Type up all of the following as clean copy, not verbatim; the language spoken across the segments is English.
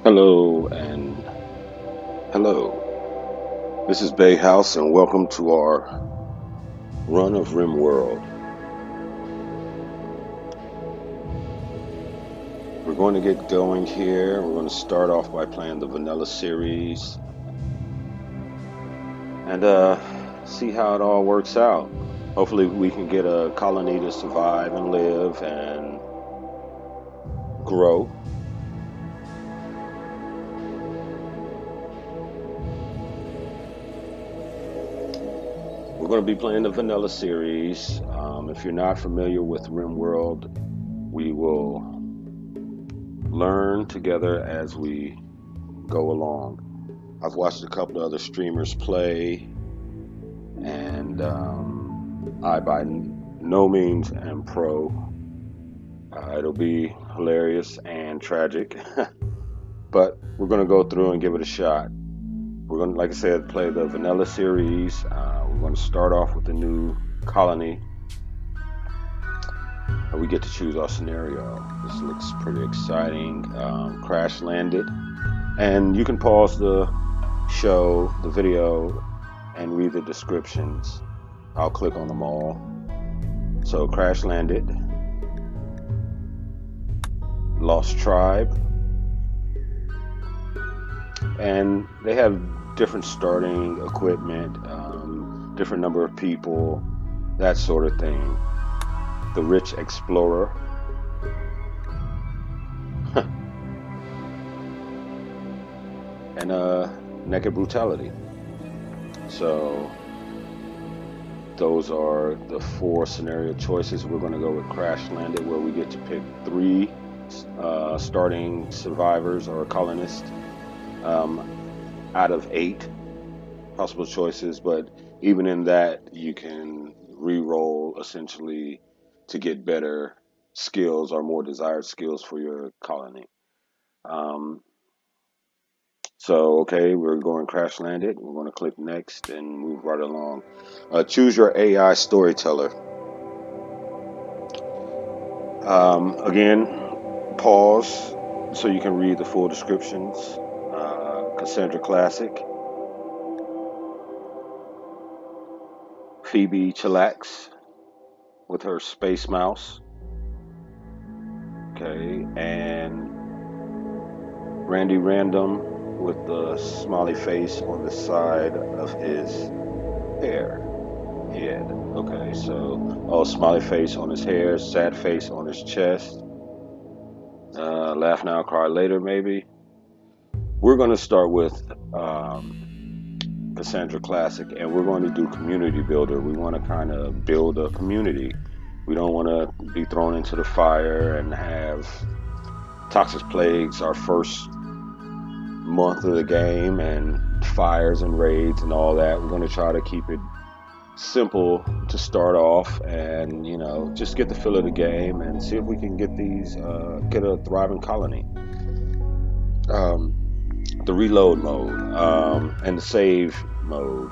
Hello and hello. This is Bayhouse and welcome to our run of RimWorld. We're going to get going here. We're going to start off by playing the vanilla series and see how it all works out. Hopefully we can get a colony to survive and live and grow. We're going to be playing the vanilla series. If you're not familiar with RimWorld, we will learn together as we go along. I've watched a couple of other streamers play, and I by no means am pro. It'll be hilarious and tragic, but we're going to go through and give it a shot. We're going to, like I said, play the vanilla series. We're going to start off with the new colony, and we get to choose our scenario. This looks pretty exciting. Crash landed, and you can pause the show, the video, and read the descriptions. I'll click on them all. So crash landed, lost tribe, and they have different starting equipment, different number of people, that sort of thing. The rich explorer. And naked brutality. So those are the four scenario choices. We're going to go with crash landed, where we get to pick three starting survivors or colonists out of 8 possible choices. But even in that, you can re-roll essentially to get better skills or more desired skills for your colony. So, okay, we're going crash landed. We're going to click next and move right along. Choose your AI storyteller. Again, pause so you can read the full descriptions. Cassandra Classic, Phoebe Chillax with her space mouse. Okay, and Randy Random with the smiley face on the side of his hair. Head. Okay, so smiley face on his hair, sad face on his chest. Laugh now, cry later, maybe. We're going to start with Cassandra Classic, and we're going to do community builder. We want to kind of build a community. We don't want to be thrown into the fire and have toxic plagues our first month of the game and fires and raids and all that. We're going to try to keep it simple to start off, and just get the feel of the game and see if we can get get a thriving colony. The reload mode and the save mode.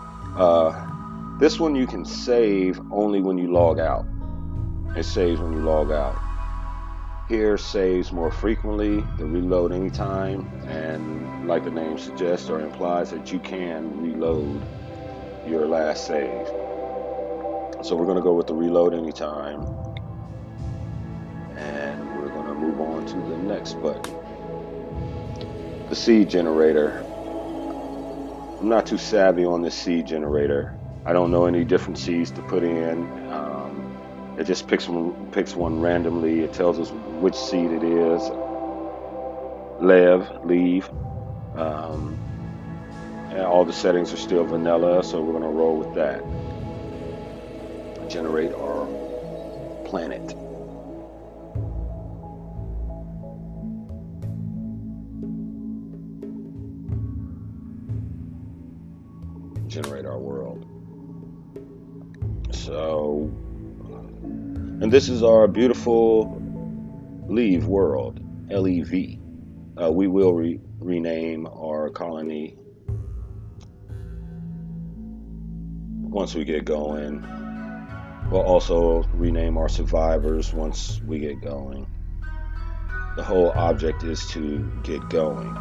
This one you can save only when you log out. It saves when you log out. Here saves more frequently. The reload anytime, and like the name suggests or implies, that you can reload your last save. So we're going to go with the reload anytime, and we're going to move on to the next button. The seed generator. I'm not too savvy on this seed generator. I don't know any different seeds to put in. It just picks one randomly. It tells us which seed it is. Leave. And all the settings are still vanilla, so we're going to roll with that. Generate our planet. Generate our world. So, and this is our beautiful Leave world, LEV. We will rename our colony once we get going. We'll also rename our survivors once we get going. The whole object is to get going.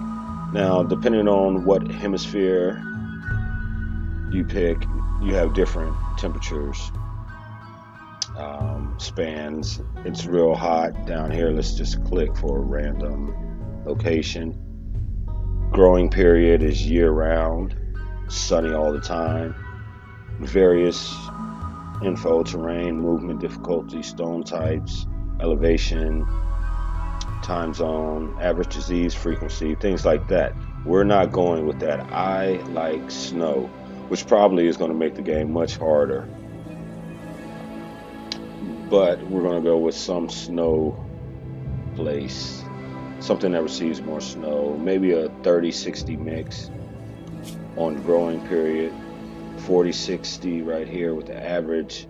Now, depending on what hemisphere you pick, you have different temperatures spans. It's real hot down here. Let's just click for a random location. Growing period is year round, sunny all the time. Various info, terrain, movement difficulty, stone types, elevation, time zone, average disease frequency, things like that. We're not going with that. I like snow, which probably is going to make the game much harder, but we're going to go with some snow place, something that receives more snow, maybe a 30-60 mix on growing period, 40-60 right here with the average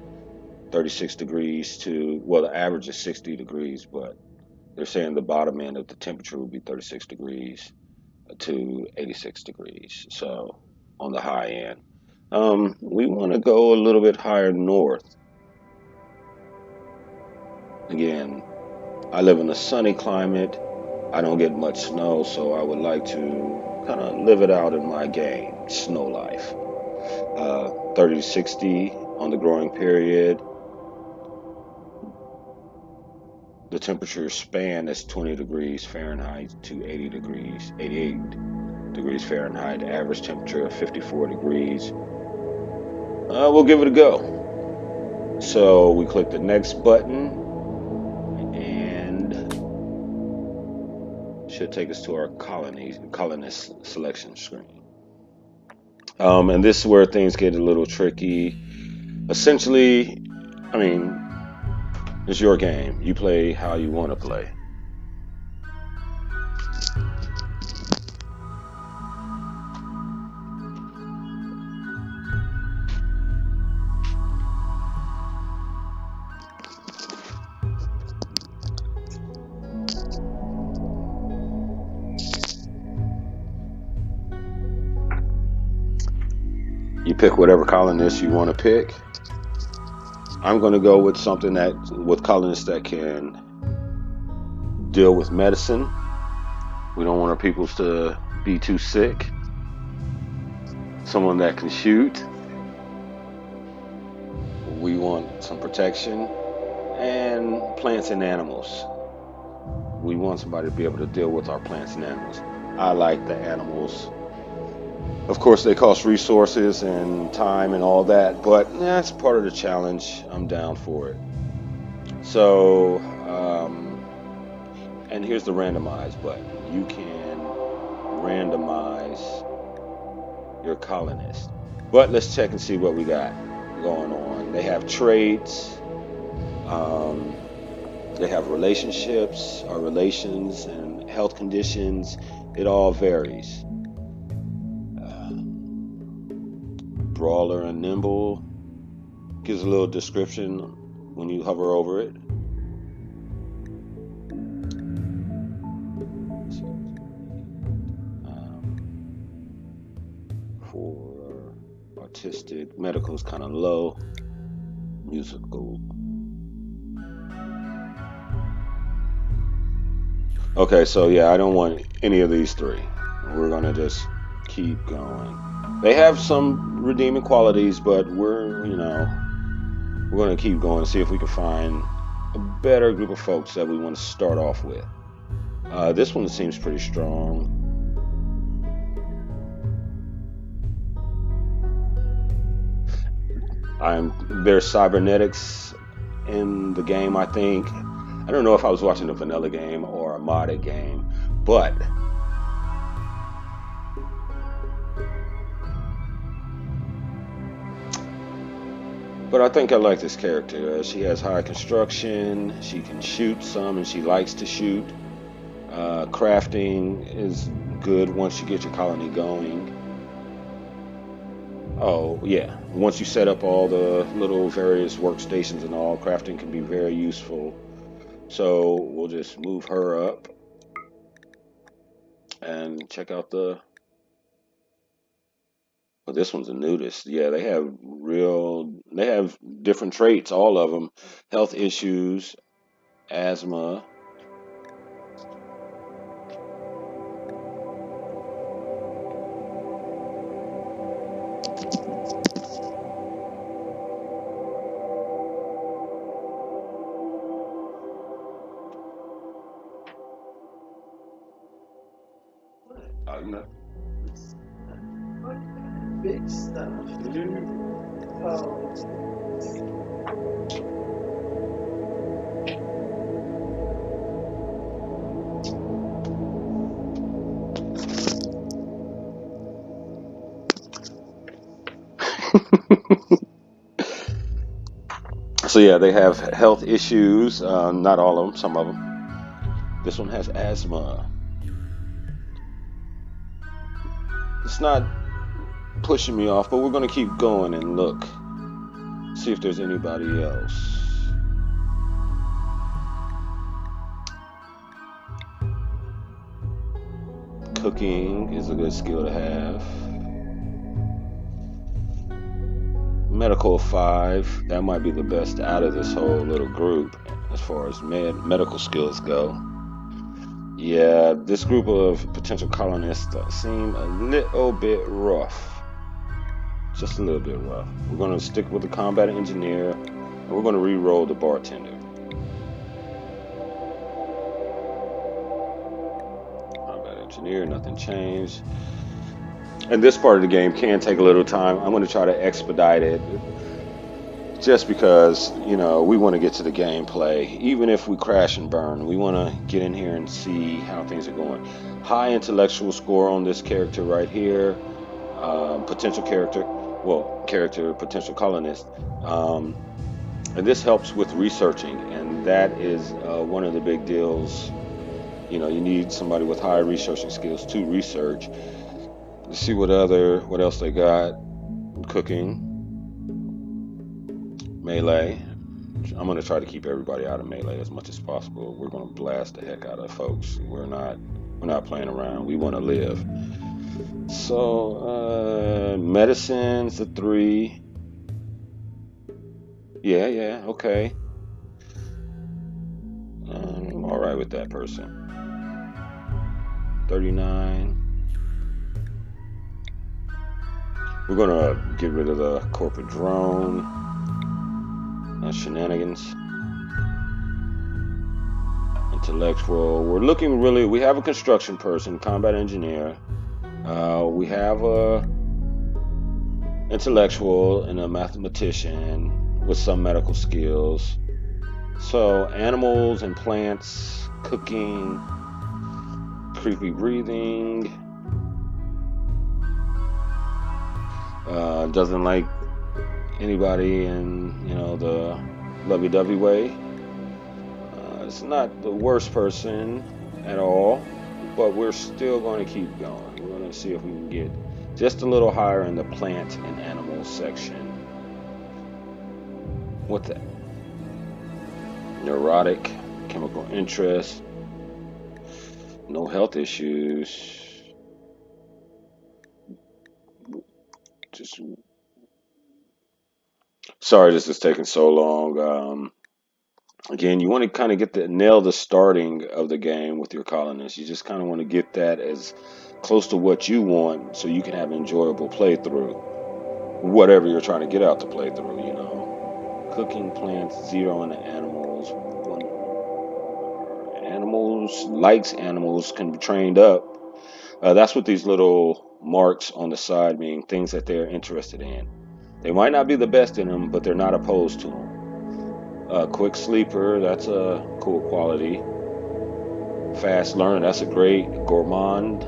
36 degrees to, well, the average is 60 degrees, but they're saying the bottom end of the temperature will be 36 degrees to 86 degrees. So on the high end, we want to go a little bit higher north. Again, I live in a sunny climate. I don't get much snow, so I would like to kind of live it out in my game, snow life. 30 to 60 on the growing period. The temperature span is 20 degrees Fahrenheit to 80 degrees, 88 degrees Fahrenheit. Average temperature of 54 degrees. We'll give it a go. So we click the next button and should take us to our colonist selection screen. And this is where things get a little tricky. Essentially, I mean, it's your game. You play how you want to play. You pick whatever colonist you want to pick. I'm going to go with something that with colonists that can deal with medicine. We don't want our people to be too sick. Someone that can shoot. We want some protection and plants and animals. We want somebody to be able to deal with our plants and animals. I like the animals. Of course, they cost resources and time and all that, but that's part of the challenge. I'm down for it. So, and here's the randomize button. You can randomize your colonist. But let's check and see what we got going on. They have traits. Um, they have relationships or relations and health conditions. It all varies. Uh, Brawler and nimble gives a little description when you hover over it. For artistic, medical is kind of low. Musical. Okay, so yeah, I don't want any of these three. We're gonna just keep going. They have some redeeming qualities, but we're gonna keep going and see if we can find a better group of folks that we want to start off with. This one seems pretty strong. There's cybernetics in the game, I think. I don't know if I was watching a vanilla game or a modded game, but I think I like this character. She has high construction. She can shoot some, and she likes to shoot. Crafting is good once you get your colony going. Oh, yeah. Once you set up all the little various workstations and all, crafting can be very useful. So we'll just move her up and check out the. Well, this one's a nudist. Yeah, they have different traits, all of them. Health issues, asthma. No, big stuff, dude. Oh. So yeah, they have health issues. Not all of them, some of them. This one has asthma. It's not pushing me off, but we're gonna keep going and look, see if there's anybody else. Cooking is a good skill to have. Medical 5, that might be the best out of this whole little group as far as medical skills go. Yeah, this group of potential colonists seem a little bit rough. Just a little bit rough. We're going to stick with the combat engineer, and we're going to re-roll the bartender. Combat engineer, nothing changed. And this part of the game can take a little time. I'm going to try to expedite it just because, we want to get to the gameplay. Even if we crash and burn, we want to get in here and see how things are going. High intellectual score on this character right here. Potential character, potential colonist. Um, and this helps with researching, and that is one of the big deals. You need somebody with high researching skills to research. Let's see what else they got. Cooking, melee. I'm gonna try to keep everybody out of melee as much as possible. We're gonna blast the heck out of folks. We're not playing around. We want to live. So medicine's a 3. Yeah, okay. I'm all right with that person. 39. We're gonna get rid of the corporate drone shenanigans. Intellectual. We're looking really. We have a construction person, combat engineer. We have a intellectual and a mathematician with some medical skills. So animals and plants, cooking, creepy breathing. Doesn't like anybody in the lovey-dovey way. It's not the worst person at all, but we're still going to keep going. We're going to see if we can get just a little higher in the plant and animal section. What's that? Neurotic, chemical interest, no health issues. Just sorry this is taking so long. Again, you want to kind of nail the starting of the game with your colonists. You just kind of want to get that as close to what you want so you can have an enjoyable playthrough. Whatever you're trying to get out to play through. Cooking plants, 0 in the animals. Animals can be trained up. That's what these little marks on the side mean, things that they're interested in. They might not be the best in them, but they're not opposed to them. Quick sleeper, that's a cool quality. Fast learner, that's a great. Gourmand.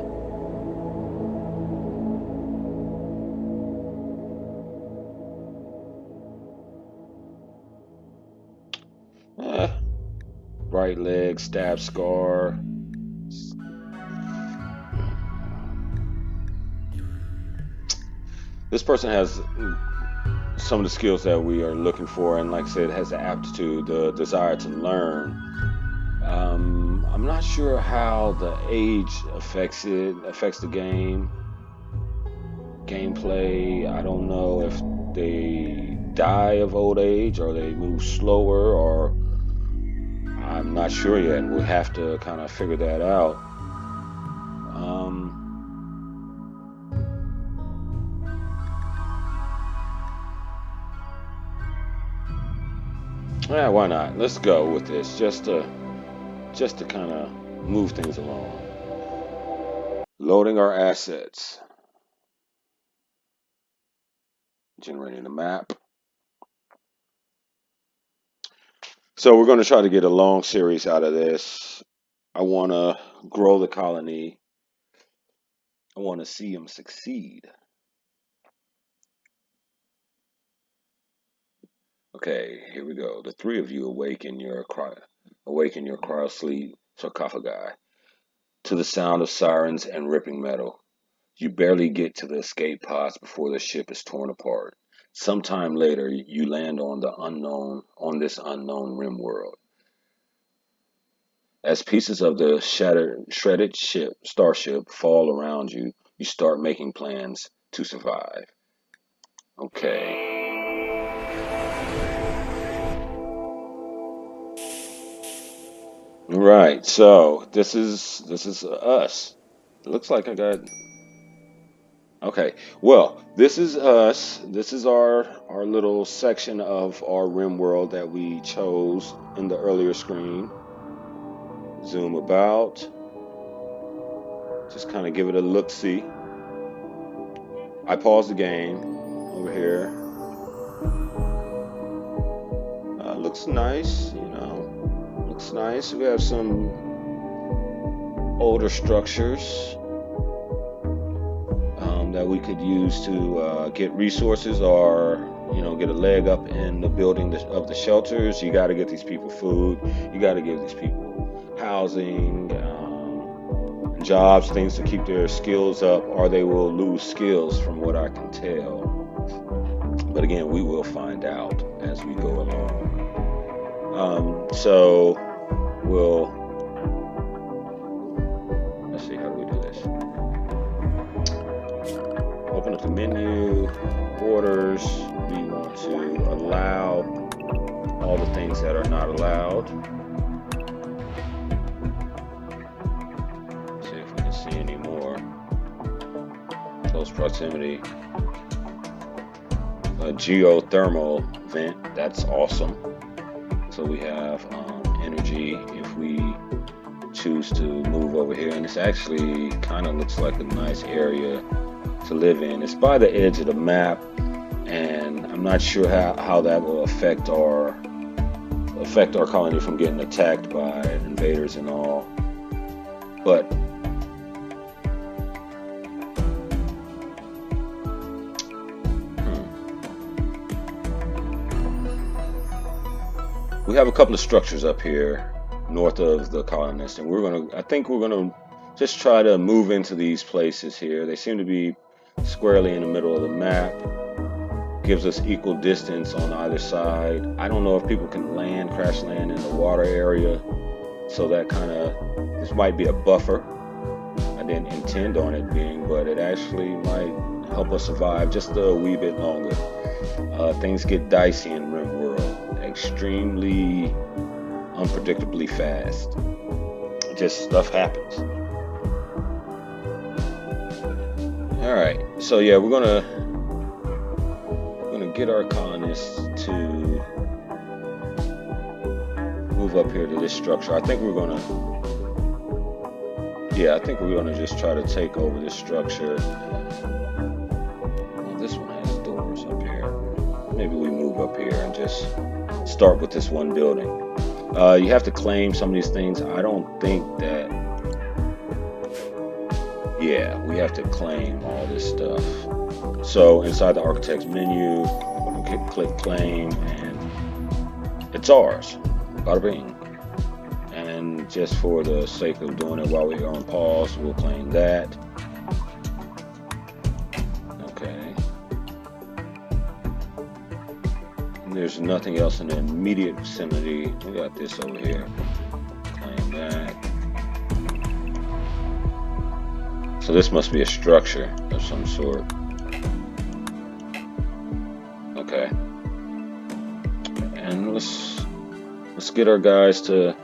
Eh, right leg, stab scar. This person has some of the skills that we are looking for, and like I said, has the aptitude, the desire to learn. I'm not sure how the age affects the gameplay. I don't know if they die of old age or they move slower, or I'm not sure yet. We'll have to kind of figure that out. Um, yeah, why not? Let's go with this, just to kind of move things along. Loading our assets. Generating a map. So we're going to try to get a long series out of this. I want to grow the colony. I want to see them succeed. Okay, here we go. The three of you awaken your cryosleep sarcophagi to the sound of sirens and ripping metal. You barely get to the escape pods before the ship is torn apart. Sometime later, you land on this unknown rim world. As pieces of the shredded starship fall around you, you start making plans to survive. Okay. All right. So this is us. It looks like I got. Okay. Well, this is us. This is our little section of our rim world that we chose in the earlier screen. Zoom about. Just kind of give it a look see. I paused the game over here. Looks nice, you know. Looks nice. We have some older structures that we could use to get resources or, you know, get a leg up in the building of the shelters. You got to get these people food. You got to give these people housing, jobs, things to keep their skills up, or they will lose skills from what I can tell. But again, we will find out as we go along. So we'll, let's see, how do we do this? Open up the menu, orders. We want to allow all the things that are not allowed. See if we can see any more. Close proximity. A geothermal vent, that's awesome. So we have energy if we choose to move over here, and this actually kind of looks like a nice area to live in. It's by the edge of the map, and I'm not sure how that will affect our colony from getting attacked by invaders and all. But we have a couple of structures up here north of the colonists, and I think we're gonna just try to move into these places here. They seem to be squarely in the middle of the map. Gives us equal distance on either side. I don't know if people can crash land in the water area, so that this might be a buffer. I didn't intend on it being, but it actually might help us survive just a wee bit longer. Things get dicey in RimWorld, extremely unpredictably fast. Just stuff happens. All right, so yeah, we're gonna get our colonists to move up here to this structure. I think we're gonna just try to take over this structure. Well, this one has doors up here. Maybe we move up here and just start with this one building. You have to claim some of these things. I don't think that. Yeah, we have to claim all this stuff. So inside the architect's menu, click claim, and it's ours. Bada bing. And just for the sake of doing it while we're on pause, we'll claim that. Okay. And there's nothing else in the immediate vicinity. We got this over here. Claim that. So this must be a structure of some sort. Okay. And let's get our guys to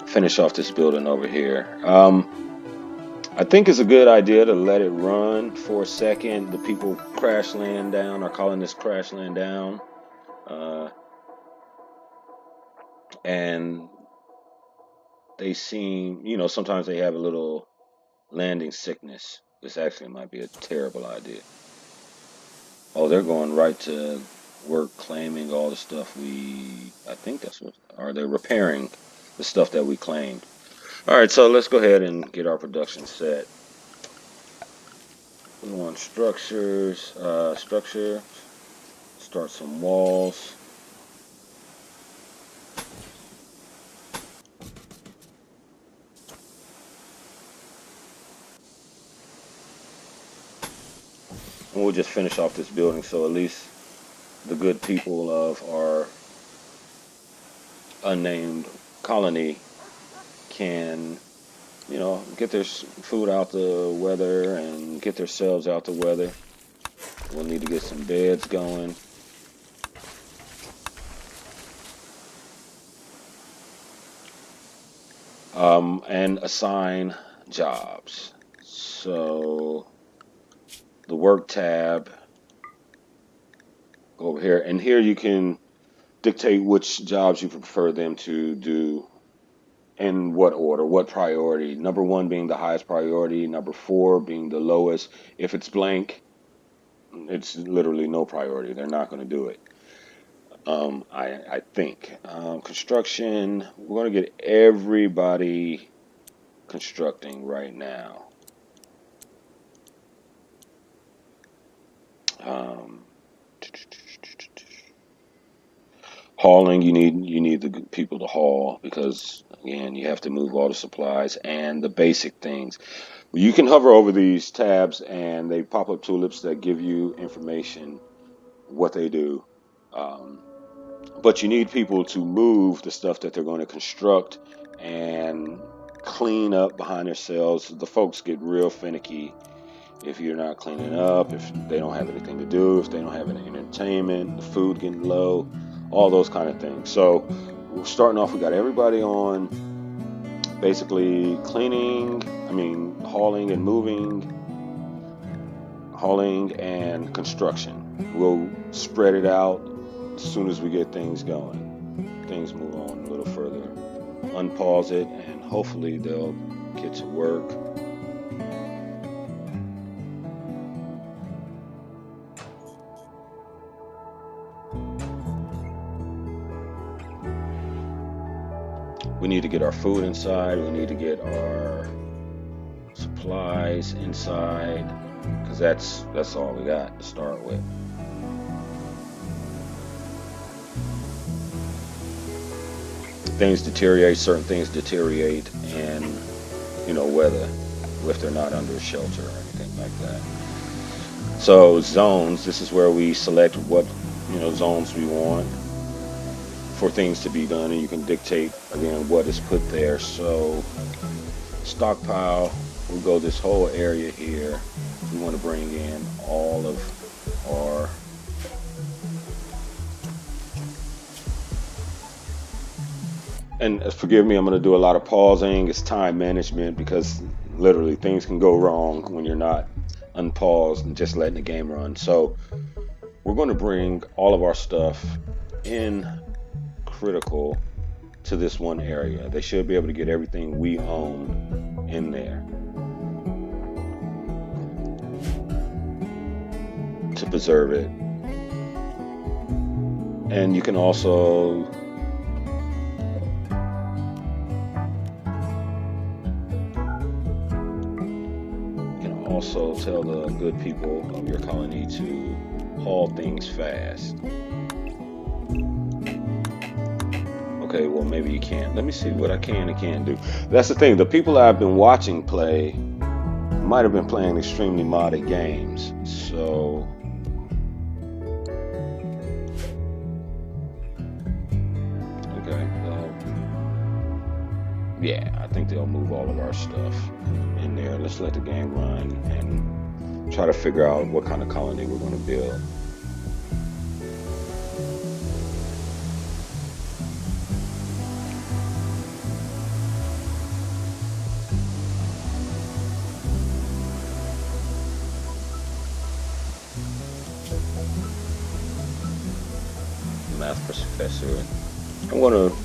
finish off this building over here. I think it's a good idea to let it run for a second. The people crash land down, our colonists crash land down. And they seem, you know, sometimes they have a little Landing sickness. This actually might be a terrible idea. Oh, they're going right to work claiming all the stuff I think that's what, are they repairing the stuff that we claimed? All right, so let's go ahead and get our production set. We want structure, start some walls. And we'll just finish off this building so at least the good people of our unnamed colony can, get their food out the weather and get themselves out the weather. We'll need to get some beds going. And assign jobs. So the work tab, go over here, and here you can dictate which jobs you prefer them to do in what order, what priority. Number one being the highest priority, number four being the lowest. If it's blank, it's literally no priority. They're not going to do it. I think. Construction, we're going to get everybody constructing right now. Um, Hauling, you need the people to haul because again you have to move all the supplies and the basic things. You can hover over these tabs and they pop up tulips that give you information what they do. Um, but you need people to move the stuff that they're going to construct and clean up behind themselves. The folks get real finicky if you're not cleaning up, if they don't have anything to do, if they don't have any entertainment, the food getting low, all those kind of things. So we're starting off, we got everybody on basically hauling and moving, hauling and construction. We'll spread it out as soon as we get things going. Things move on a little further. Unpause it and hopefully they'll get to work. We need to get our food inside. We need to get our supplies inside because that's all we got to start with. Things deteriorate, certain things deteriorate in, weather if they're not under shelter or anything like that. So zones, this is where we select what, zones we want for things to be done, and you can dictate again what is put there. So stockpile, we'll go this whole area here. We want to bring in all of our and forgive me, I'm going to do a lot of pausing. It's time management because literally things can go wrong when you're not unpaused and just letting the game run. So we're going to bring all of our stuff in critical to this one area. They should be able to get everything we own in there to preserve it. And you can also tell the good people of your colony to haul things fast. Okay, well maybe you can't. Let me see what I can and can't do. That's the thing. The people I've been watching play might have been playing extremely modded games. So okay, well, yeah, I think they'll move all of our stuff in there. Let's let the game run and try to figure out what kind of colony we're going to build. Math professor. I'm going to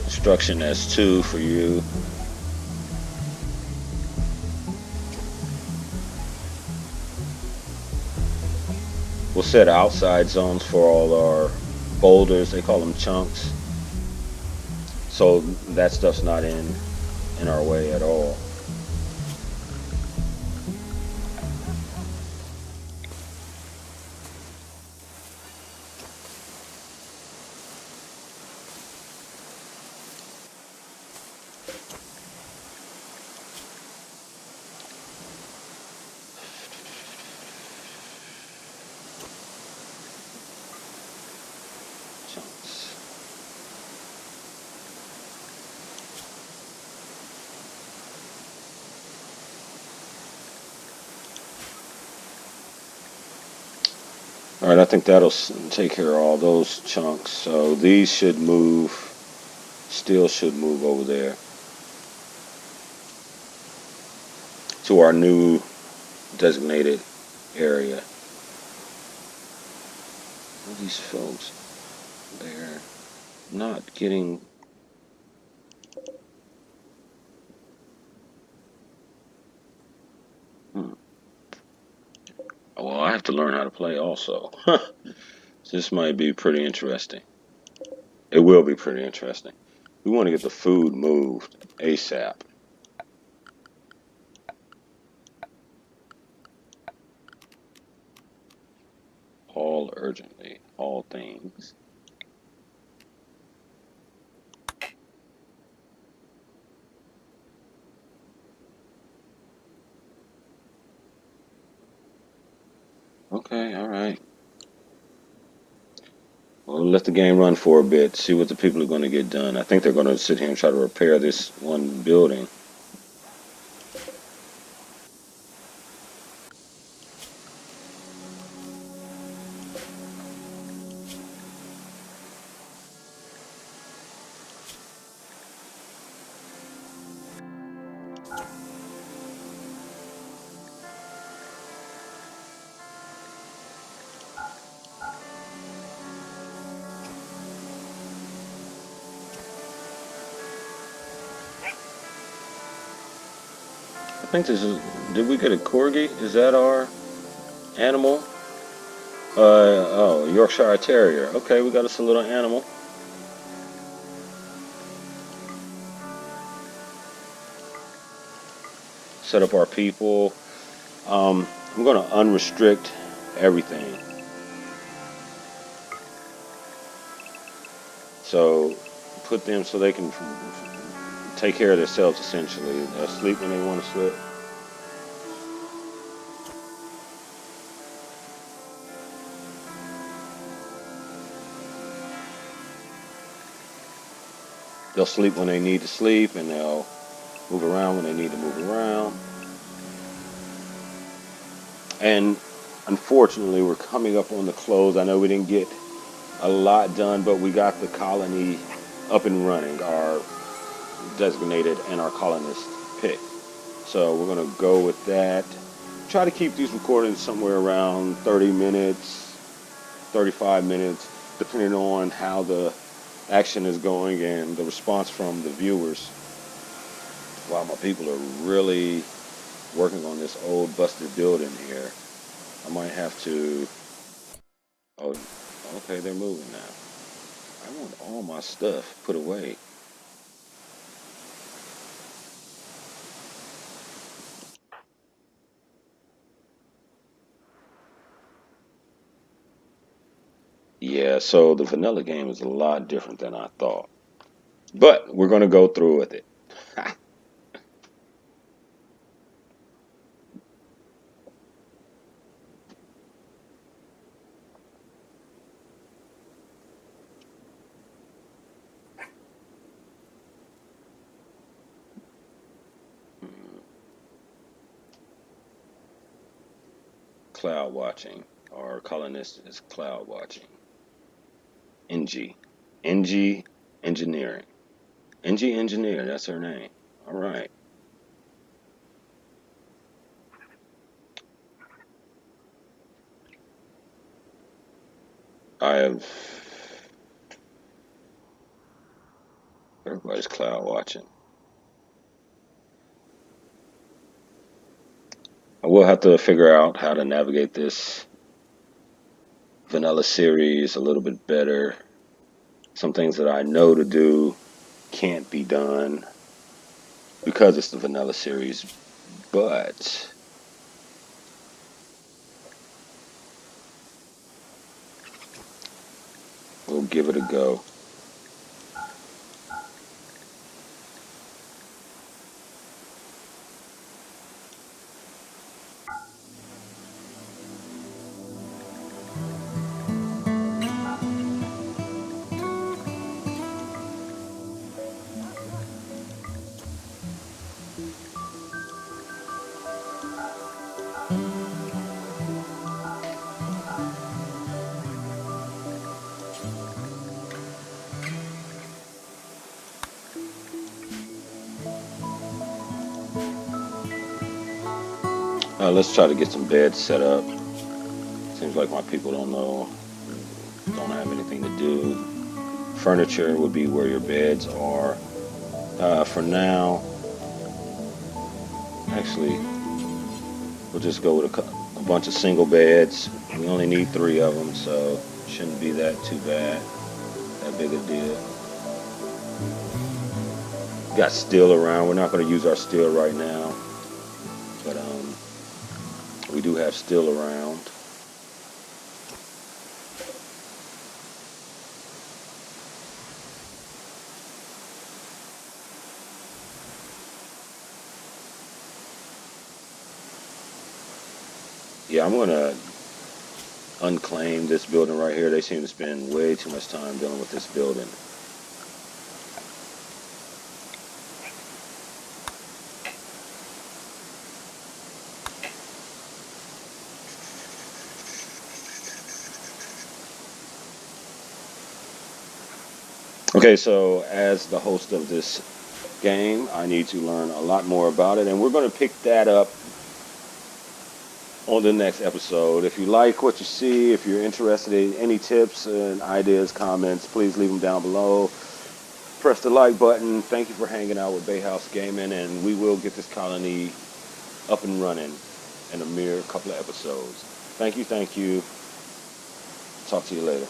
instruction S2 for you. set outside zones for all our boulders. They call them chunks. So that stuff's not in our way at all. Chunks. All right, I think that'll take care of all those chunks. So these should move, still should move over there to our new designated area. All these folks, they're not getting. Hmm. Well, I have to learn how to play also. This might be pretty interesting. It will be pretty interesting. We want to get the food moved ASAP. All urgently. All things. Okay, all right. Well, let the game run for a bit. See what the people are going to get done. I think they're going to sit here and try to repair this one building. I think this is. Did we get a corgi? Is that our animal? Oh, Yorkshire Terrier. Okay, we got us a little animal. Set up our people. I'm going to unrestrict everything. So put them so they can take care of themselves essentially. They'll sleep when they want to sleep. They'll sleep when they need to sleep, and they'll move around when they need to move around. And unfortunately, we're coming up on the close. I know we didn't get a lot done, but we got the colony up and running, our designated and our colonist pick. So we're going to go with that. Try to keep these recordings somewhere around 30 minutes, 35 minutes, depending on how the action is going and the response from the viewers. Wow, my people are really working on this old busted building here. I might have to. Oh, okay, they're moving now. I want all my stuff put away. Yeah, so the vanilla game is a lot different than I thought. But we're going to go through with it. Cloud watching. Our colonist is cloud watching. NG. NG Engineering. NG Engineer, that's her name. All right. I have. Everybody's cloud watching. I will have to figure out how to navigate this vanilla series a little bit better. Some things that I know to do can't be done because it's the vanilla series, but we'll give it a go. Let's try to get some beds set up. Seems like my people don't have anything to do. Furniture would be where your beds are. For now, actually, we'll just go with a bunch of single beds. We only need 3 of them, so shouldn't be that too bad, that big a deal. Got steel around. We're not going to use our steel right now, but we do have steel around. Yeah, I'm going to unclaim this building right here. They seem to spend way too much time dealing with this building. Okay, so as the host of this game, I need to learn a lot more about it, and we're going to pick that up on the next episode. If you like what you see, if you're interested in any tips and ideas, comments, please leave them down below. Press the like button. Thank you for hanging out with Bayhouse Gaming, and we will get this colony up and running in a mere couple of episodes. Thank you. Talk to you later.